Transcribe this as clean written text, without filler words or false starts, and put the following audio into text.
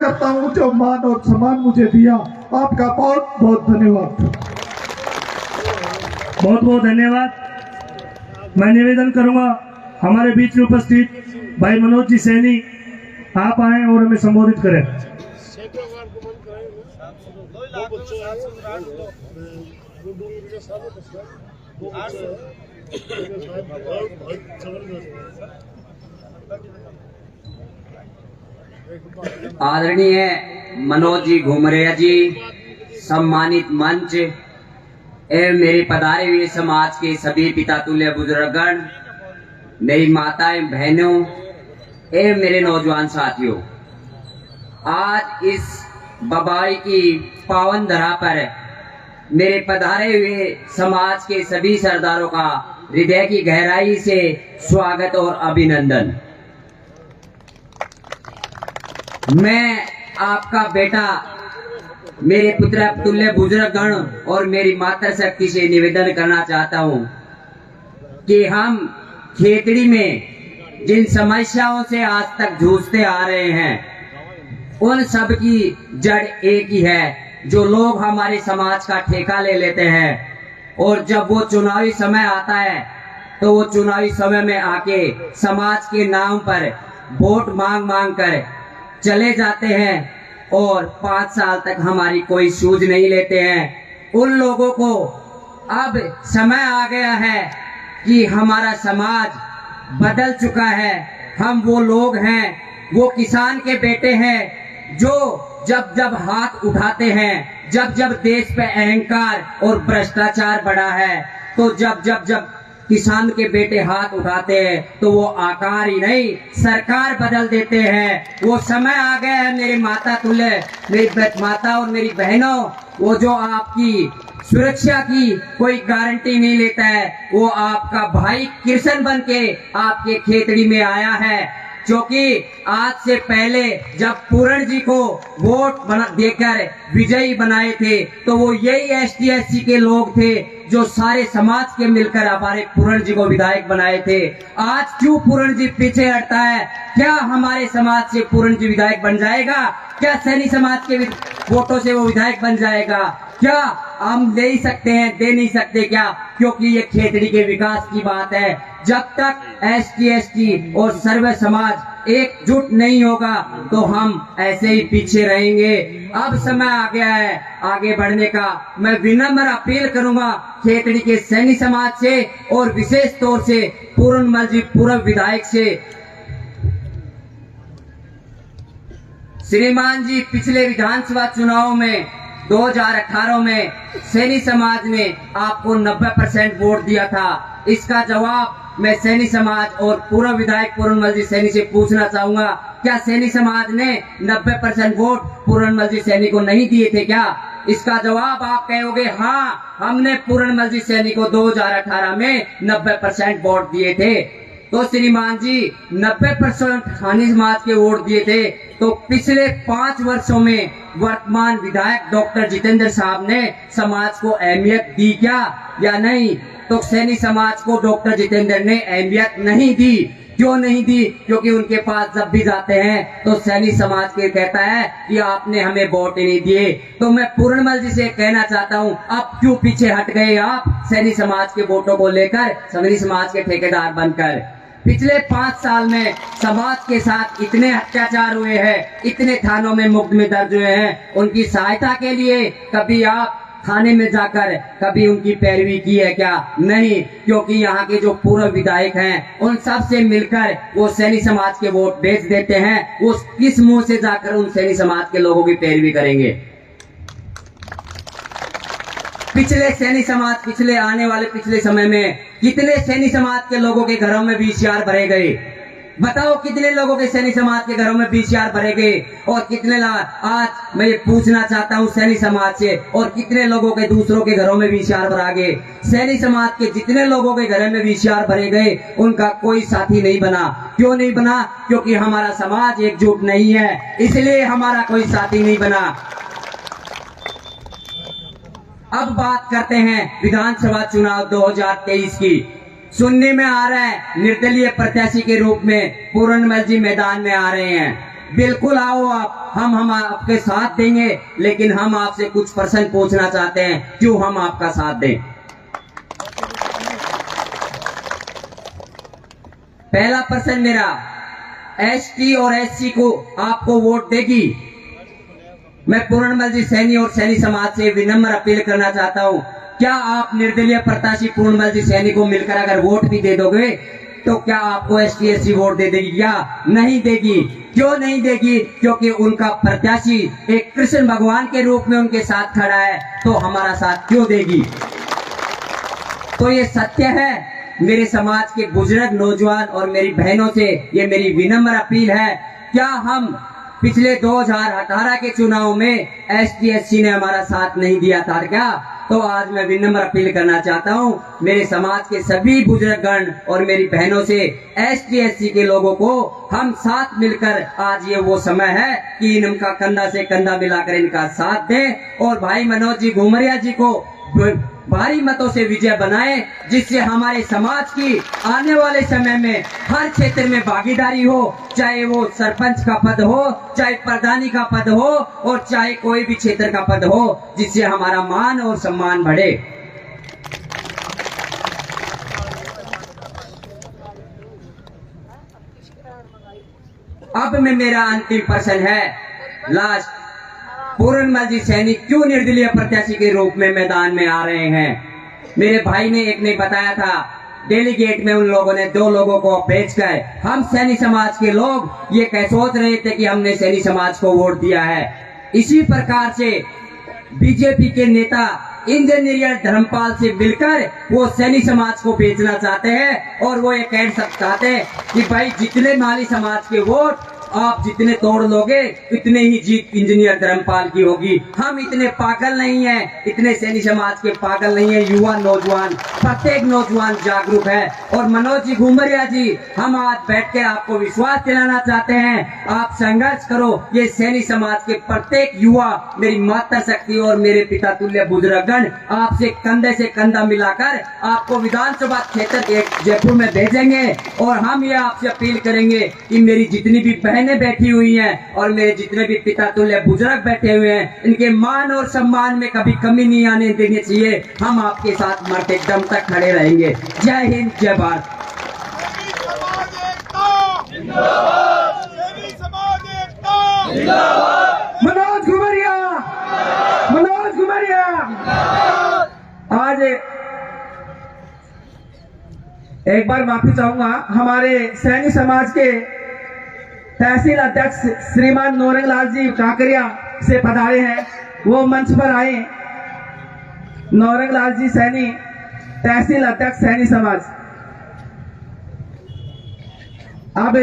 करता हूँ जो मान और सम्मान मुझे दिया। आपका बहुत बहुत धन्यवाद। बहुत बहुत धन्यवाद। मैं निवेदन करूंगा हमारे बीच में उपस्थित भाई मनोज जी सैनी आप आए और हमें संबोधित करें। आदरणीय मनोज जी घुमरिया जी, सम्मानित मंच एवं मेरे पधारे हुए समाज के सभी पिता तुल्य बुजुर्गगण, मेरी माताएं बहनों एवं मेरे नौजवान साथियों, आज इस बबाई की पावन धरा पर मेरे पधारे हुए समाज के सभी सरदारों का हृदय की गहराई से स्वागत और अभिनंदन। मैं आपका बेटा, मेरे पुत्र तुल्य बुजुर्गगण और मेरी मातृशक्ति से निवेदन करना चाहता हूं कि हम खेतड़ी में जिन समस्याओं से आज तक जूझते आ रहे हैं, उन सब की जड़ एक ही है। जो लोग हमारे समाज का ठेका ले लेते हैं और जब वो चुनावी समय आता है तो वो चुनावी समय में आके समाज के नाम पर वोट मांग मांग कर चले जाते हैं और 5 साल तक हमारी कोई सूझ नहीं लेते हैं। उन लोगों को अब समय आ गया है कि हमारा समाज बदल चुका है। हम वो लोग हैं, वो किसान के बेटे हैं जो जब जब हाथ उठाते हैं, जब जब देश पे अहंकार और भ्रष्टाचार बढ़ा है, तो जब जब जब किसान के बेटे हाथ उठाते हैं तो वो आकार ही नहीं सरकार बदल देते हैं। वो समय आ गया है मेरी माता तुल्य, मेरी माता और मेरी बहनों, वो जो आपकी सुरक्षा की कोई गारंटी नहीं लेता है, वो आपका भाई कृष्ण बन के आपके खेतड़ी में आया है। क्योंकि आज से पहले जब पूरण जी को वोट देकर विजयी बनाए थे तो वो यही ST/SC के लोग थे जो सारे समाज के मिलकर हमारे पूरण जी को विधायक बनाए थे। आज क्यों पूरण जी पीछे हटता है? क्या हमारे समाज से पूरण जी विधायक बन जाएगा? क्या सैनी समाज के वोटों से वो विधायक बन जाएगा? क्या हम ले ही सकते हैं, दे नहीं सकते क्या? क्योंकि ये खेतड़ी के विकास की बात है। जब तक ST/ST और सर्व समाज एकजुट नहीं होगा तो हम ऐसे ही पीछे रहेंगे। अब समय आ गया है आगे बढ़ने का। मैं विनम्र अपील करूंगा खेतड़ी के सैनी समाज से और विशेष तौर से पूरनमल जी पूर्व विधायक से, श्रीमान जी, पिछले विधानसभा चुनाव में 2018 में सैनी समाज ने आपको 90% वोट दिया था। इसका जवाब मैं सैनी समाज और पूर्व विधायक पूरनमल जी सैनी से पूछना चाहूंगा, क्या सैनी समाज ने 90% वोट पूरनमल जी सैनी को नहीं दिए थे क्या? इसका जवाब आप कहोगे हाँ, हमने पूरनमल जी सैनी को 2018 में 90% वोट दिए थे। तो श्रीमान जी 90% सैनी समाज के वोट दिए थे, तो पिछले 5 वर्षों में वर्तमान विधायक डॉक्टर जितेंद्र साहब ने समाज को अहमियत दी क्या या नहीं? तो सैनी समाज को डॉक्टर जितेंद्र ने अहमियत नहीं दी। क्यों नहीं दी? क्योंकि उनके पास जब भी जाते हैं तो सैनी समाज के कहता है कि आपने हमें वोट ही नहीं दिए। तो मैं पूरनमल जी से कहना चाहता हूं, अब क्यों पीछे हट गए आप सैनी समाज के वोटों को लेकर, सैनी समाज के ठेकेदार बनकर? पिछले 5 साल में समाज के साथ इतने अत्याचार हुए हैं, इतने थानों में मुकदमे दर्ज हुए हैं, उनकी सहायता के लिए कभी आप थाने में जाकर कभी उनकी पैरवी की है क्या? नहीं, क्योंकि यहाँ के जो पूर्व विधायक हैं उन सब से मिलकर वो सैनी समाज के वोट बेच देते हैं। वो किस मुंह से जाकर उन सैनी समाज के लोगों की पैरवी करेंगे? पिछले सैनी समाज, पिछले आने वाले पिछले समय में कितने सैनी समाज के लोगों के घरों में VCR भरे गए? बताओ कितने लोगों के सैनी समाज के घरों में VCR भरे गए? और कितने आज मैं ये पूछना चाहता हूँ सैनी समाज से, और कितने लोगों के दूसरों के घरों में VCR भरा गए? सैनी समाज के जितने लोगों के घर में VCR भरे गए उनका कोई साथी नहीं बना। क्यों नहीं बना? क्योंकि हमारा समाज एकजुट नहीं है, इसलिए हमारा कोई साथी नहीं बना। अब बात करते हैं विधानसभा चुनाव 2023 की। सुनने में आ रहा है निर्दलीय प्रत्याशी के रूप में पूरनमल जी मैदान में आ रहे हैं। बिल्कुल आओ आप, हम आपके साथ देंगे, लेकिन हम आपसे कुछ प्रश्न पूछना चाहते हैं, क्यों हम आपका साथ दें। पहला प्रश्न मेरा, एसटी और एससी को आपको वोट देगी? मैं पूर्णमल जी सैनी और सैनी समाज से विनम्र अपील करना चाहता हूं, क्या आप निर्दलीय प्रत्याशी पूर्णमल जी सैनी को मिलकर अगर वोट भी दे दोगे तो क्या आपको एसटी एससी वोट दे देगी या नहीं देगी? क्यों नहीं देगी? क्योंकि उनका प्रत्याशी एक कृष्ण भगवान के रूप में उनके साथ खड़ा है, तो हमारा साथ क्यों देगी? तो ये सत्य है। मेरे समाज के बुजुर्ग, नौजवान और मेरी बहनों से ये मेरी विनम्र अपील है, क्या हम पिछले 2018 के चुनाव में एसटी एससी ने हमारा साथ नहीं दिया था क्या? तो आज मैं विनम्र अपील करना चाहता हूं मेरे समाज के सभी बुजुर्गगण और मेरी बहनों से, एसटी एससी के लोगों को हम साथ मिलकर, आज ये वो समय है कि इनका कंधा से कंधा मिलाकर इनका साथ दें और भाई मनोज जी घुमरिया जी को भारी मतों से विजय बनाएं, जिससे हमारे समाज की आने वाले समय में हर क्षेत्र में भागीदारी हो, चाहे वो सरपंच का पद हो, चाहे प्रधानी का पद हो और चाहे कोई भी क्षेत्र का पद हो, जिससे हमारा मान और सम्मान बढ़े। अब में मेरा अंतिम प्रश्न है, लास्ट, पूर्णमल जी सैनी क्यों निर्दलीय प्रत्याशी के रूप में मैदान में आ रहे हैं? मेरे भाई ने एक ने बताया था, डेलीगेट में उन लोगों ने 2 लोगों को भेज कर, हम सैनी समाज के लोग ये कह सोच रहे थे कि हमने सैनी समाज को वोट दिया है। इसी प्रकार से बीजेपी के नेता इंजीनियर धर्मपाल से मिलकर वो सैनी समाज को बेचना चाहते हैं और वो ये कह चाहते हैं कि भाई जितने माली समाज के वोट आप जितने तोड़ लोगे उतने ही जीत इंजीनियर धर्मपाल की होगी। हम इतने पागल नहीं हैं, इतने सैनी समाज के पागल नहीं है। युवा नौजवान, प्रत्येक नौजवान जागरूक है। और मनोज जी घुमरिया जी, हम आज बैठ के आपको विश्वास दिलाना चाहते हैं, आप संघर्ष करो। ये सैनी समाज के प्रत्येक युवा, मेरी माता शक्ति और मेरे पिता तुल्य बुजुर्गगण आपसे कंधे से कंधा मिलाकर आपको विधानसभा क्षेत्र जयपुर में भेजेंगे। और हम ये आपसे अपील करेंगे कि मेरी जितनी भी बहनें बैठी हुई हैं और मेरे जितने भी पिता तुल्य बुजुर्ग बैठे हुए हैं, इनके मान और सम्मान में कभी कमी नहीं आने देनी चाहिए। हम आपके साथ मरते दम तक खड़े रहेंगे। जय हिंद, जय भारत। मनोज घुमरिया, मनोज घुमरिया। आज एक बार माफी चाहूंगा, हमारे सैनी समाज के तहसील अध्यक्ष श्रीमान नौरंग लाल जी काकरिया से पधारे हैं, वो मंच पर आए। नौरंग लाल जी सैनी, तहसील अध्यक्ष सैनी समाज। अब